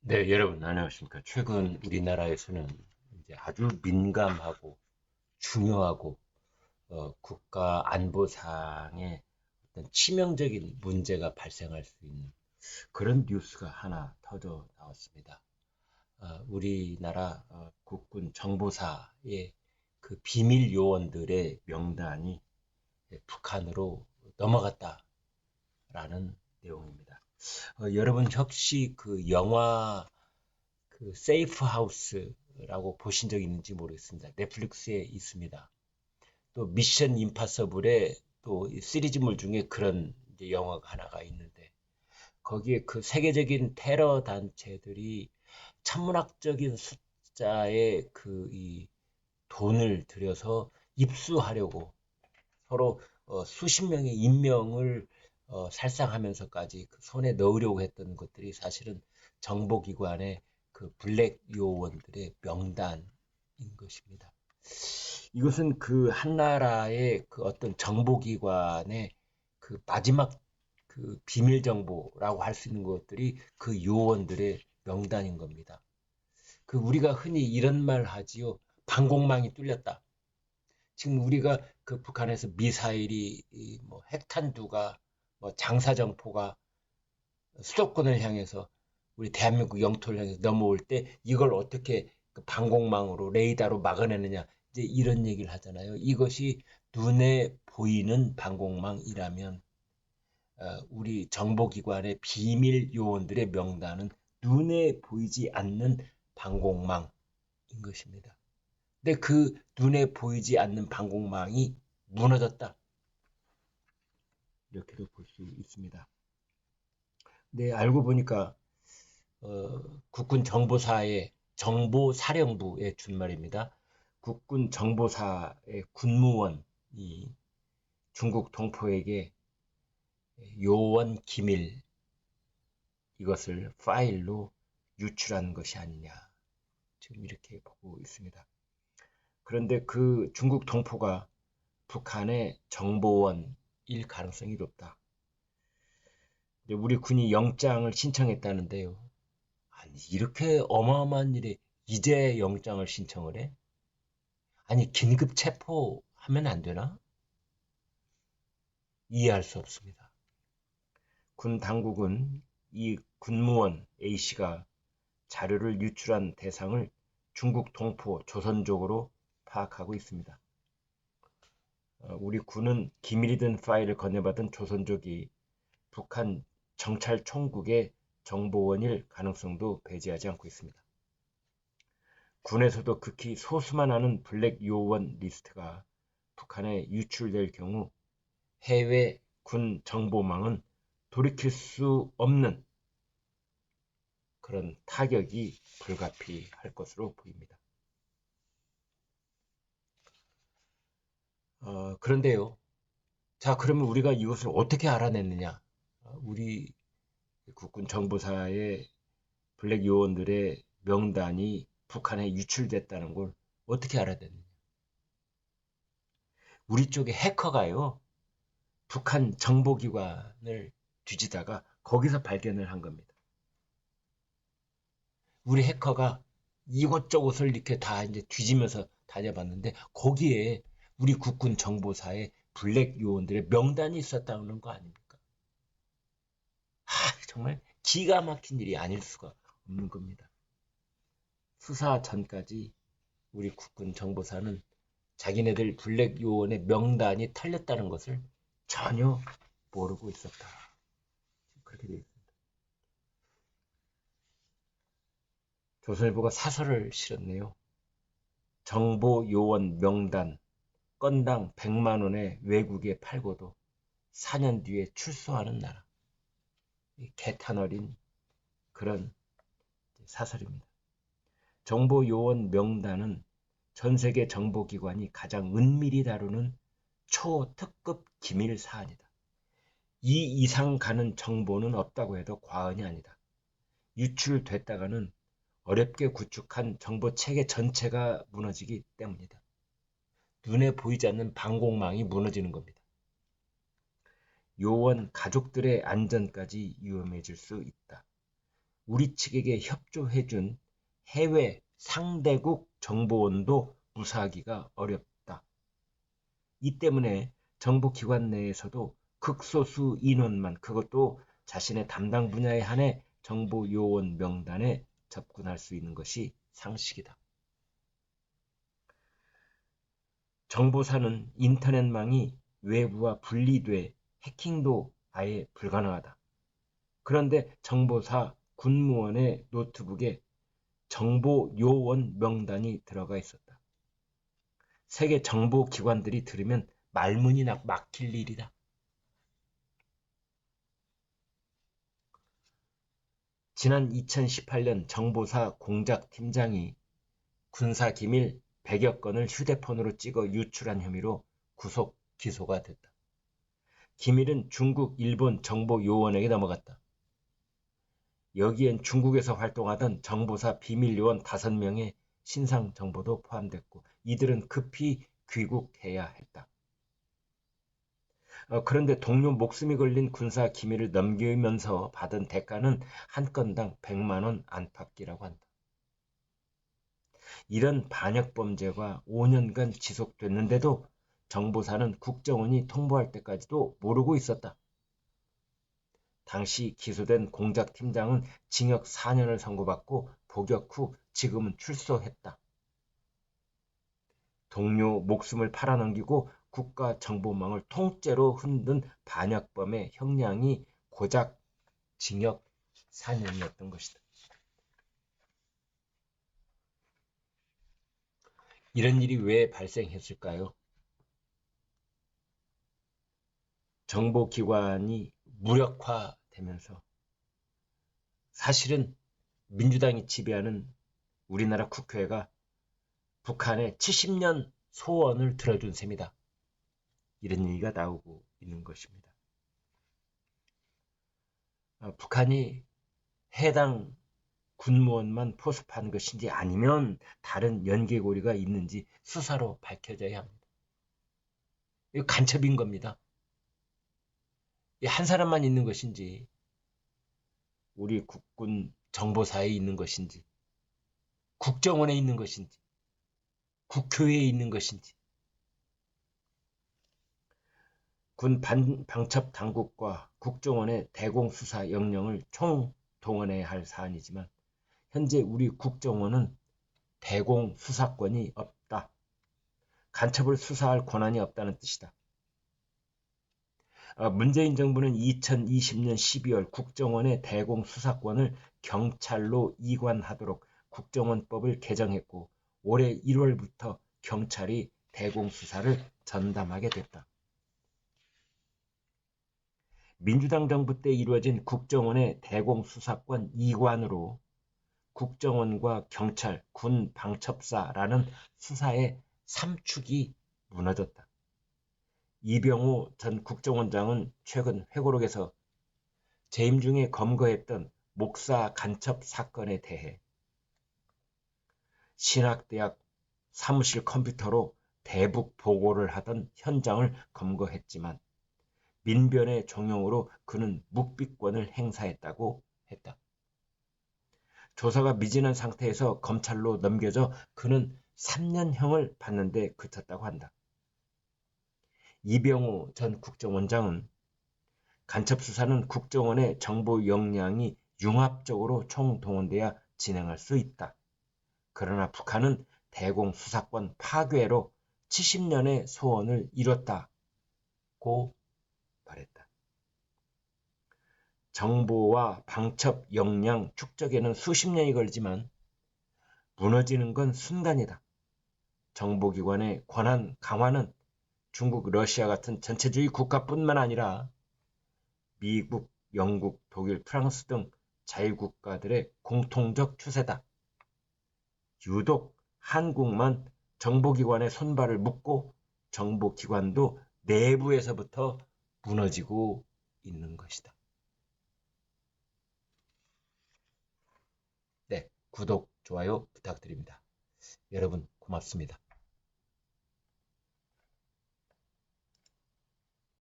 네, 여러분 안녕하십니까. 최근 우리나라에서는 이제 아주 민감하고 중요하고 국가 안보상의 어떤 치명적인 문제가 발생할 수 있는 그런 뉴스가 하나 터져 나왔습니다. 우리나라 국군 정보사의 그 비밀 요원들의 명단이 북한으로 넘어갔다라는 내용입니다. 여러분 혹시 그 영화 그 세이프 하우스라고 보신 적 있는지 모르겠습니다. 넷플릭스에 있습니다. 또 미션 임파서블의 또 시리즈물 중에 그런 이제 영화가 하나가 있는데 거기에 그 세계적인 테러 단체들이 천문학적인 숫자의 그 이 돈을 들여서 입수하려고 서로 수십 명의 인명을 살상하면서까지 그 손에 넣으려고 했던 것들이 사실은 정보기관의 그 블랙 요원들의 명단인 것입니다. 이것은 그 한나라의 그 어떤 정보기관의 그 마지막 그 비밀 정보라고 할 수 있는 것들이 그 요원들의 명단인 겁니다. 그 우리가 흔히 이런 말 하지요. 방공망이 뚫렸다. 지금 우리가 그 북한에서 미사일이 뭐 핵탄두가 뭐 장사정포가 수도권을 향해서 우리 대한민국 영토를 향해서 넘어올 때 이걸 어떻게 그 방공망으로 레이더로 막아내느냐 이제 이런 얘기를 하잖아요. 이것이 눈에 보이는 방공망이라면 우리 정보기관의 비밀 요원들의 명단은 눈에 보이지 않는 방공망인 것입니다. 근데 그 눈에 보이지 않는 방공망이 무너졌다. 이렇게도 볼 수 있습니다. 네, 알고 보니까 국군 정보사의 정보사령부의 준말입니다. 국군 정보사의 군무원이 중국 동포에게 요원 기밀 이것을 파일로 유출한 것이 아니냐. 지금 이렇게 보고 있습니다. 그런데 그 중국 동포가 북한의 정보원일 가능성이 높다. 우리 군이 영장을 신청했다는데요. 아니, 이렇게 어마어마한 일에 이제 영장을 신청을 해? 아니, 긴급 체포하면 안 되나? 이해할 수 없습니다. 군 당국은 이 군무원 A씨가 자료를 유출한 대상을 중국 동포 조선족으로 파악하고 있습니다. 우리 군은 기밀이 든 파일을 건네받은 조선족이 북한 정찰총국의 정보원일 가능성도 배제하지 않고 있습니다. 군에서도 극히 소수만 하는 블랙 요원 리스트가 북한에 유출될 경우 해외 군 정보망은 돌이킬 수 없는 그런 타격이 불가피할 것으로 보입니다. 그런데요. 자, 그러면 우리가 이것을 어떻게 알아냈느냐? 우리 국군 정보사의 블랙 요원들의 명단이 북한에 유출됐다는 걸 어떻게 알아냈느냐? 우리 쪽에 해커가요. 북한 정보기관을 뒤지다가 거기서 발견을 한 겁니다. 우리 해커가 이곳저곳을 이렇게 다 이제 뒤지면서 다녀봤는데 거기에 우리 국군 정보사의 블랙 요원들의 명단이 있었다는 거 아닙니까? 정말 기가 막힌 일이 아닐 수가 없는 겁니다. 수사 전까지 우리 국군 정보사는 자기네들 블랙 요원의 명단이 털렸다는 것을 전혀 모르고 있었다. 그렇게 되어 있습니다. 조선일보가 사설을 실었네요. 정보 요원 명단 건당 100만 원에 외국에 팔고도 4년 뒤에 출소하는 나라. 개탄어린 그런 사설입니다. 정보 요원 명단은 전 세계 정보기관이 가장 은밀히 다루는 초특급 기밀 사안이다. 이 이상 가는 정보는 없다고 해도 과언이 아니다. 유출됐다가는 어렵게 구축한 정보 체계 전체가 무너지기 때문이다. 눈에 보이지 않는 방공망이 무너지는 겁니다. 요원 가족들의 안전까지 위험해질 수 있다. 우리 측에게 협조해준 해외 상대국 정보원도 무사하기가 어렵다. 이 때문에 정보기관 내에서도 극소수 인원만, 그것도 자신의 담당 분야에 한해 정보요원 명단에 접근할 수 있는 것이 상식이다. 정보사는 인터넷망이 외부와 분리돼 해킹도 아예 불가능하다. 그런데 정보사 군무원의 노트북에 정보요원 명단이 들어가 있었다. 세계 정보기관들이 들으면 말문이 막힐 일이다. 지난 2018년 정보사 공작팀장이 군사기밀 100여 건을 휴대폰으로 찍어 유출한 혐의로 구속 기소가 됐다. 기밀은 중국, 일본 정보요원에게 넘어갔다. 여기엔 중국에서 활동하던 정보사 비밀요원 5명의 신상 정보도 포함됐고 이들은 급히 귀국해야 했다. 그런데 동료 목숨이 걸린 군사 기밀을 넘기면서 받은 대가는 한 건당 100만 원 안팎이라고 한다. 이런 반역범죄가 5년간 지속됐는데도 정보사는 국정원이 통보할 때까지도 모르고 있었다. 당시 기소된 공작팀장은 징역 4년을 선고받고 복역 후 지금은 출소했다. 동료 목숨을 팔아넘기고 국가 정보망을 통째로 흔든 반역범의 형량이 고작 징역 4년이었던 것이다. 이런 일이 왜 발생했을까요? 정보기관이 무력화되면서 사실은 민주당이 지배하는 우리나라 국회가 북한의 70년 소원을 들어준 셈이다. 이런 얘기가 나오고 있는 것입니다. 북한이 해당 군무원만 포섭한 것인지 아니면 다른 연계고리가 있는지 수사로 밝혀져야 합니다. 이거 간첩인 겁니다. 한 사람만 있는 것인지 우리 국군 정보사에 있는 것인지 국정원에 있는 것인지 국교회에 있는 것인지 군 방첩 당국과 국정원의 대공수사 역량을 총동원해야 할 사안이지만 현재 우리 국정원은 대공수사권이 없다. 간첩을 수사할 권한이 없다는 뜻이다. 문재인 정부는 2020년 12월 국정원의 대공수사권을 경찰로 이관하도록 국정원법을 개정했고 올해 1월부터 경찰이 대공수사를 전담하게 됐다. 민주당 정부 때 이루어진 국정원의 대공수사권 이관으로 국정원과 경찰, 군 방첩사라는 수사의 삼축이 무너졌다. 이병우 전 국정원장은 최근 회고록에서 재임 중에 검거했던 목사 간첩 사건에 대해 신학대학 사무실 컴퓨터로 대북 보고를 하던 현장을 검거했지만 민변의 종용으로 그는 묵비권을 행사했다고 했다. 조사가 미진한 상태에서 검찰로 넘겨져 그는 3년형을 받는데 그쳤다고 한다. 이병우 전 국정원장은 간첩 수사는 국정원의 정보 역량이 융합적으로 총동원돼야 진행할 수 있다. 그러나 북한은 대공수사권 파괴로 70년의 소원을 이뤘다고 말했다. 정보와 방첩 역량 축적에는 수십 년이 걸리지만 무너지는 건 순간이다. 정보기관의 권한 강화는 중국, 러시아 같은 전체주의 국가뿐만 아니라 미국, 영국, 독일, 프랑스 등 자유국가들의 공통적 추세다. 유독 한국만 정보기관의 손발을 묶고 정보기관도 내부에서부터 무너지고 있는 것이다. 네, 구독, 좋아요 부탁드립니다. 여러분 고맙습니다.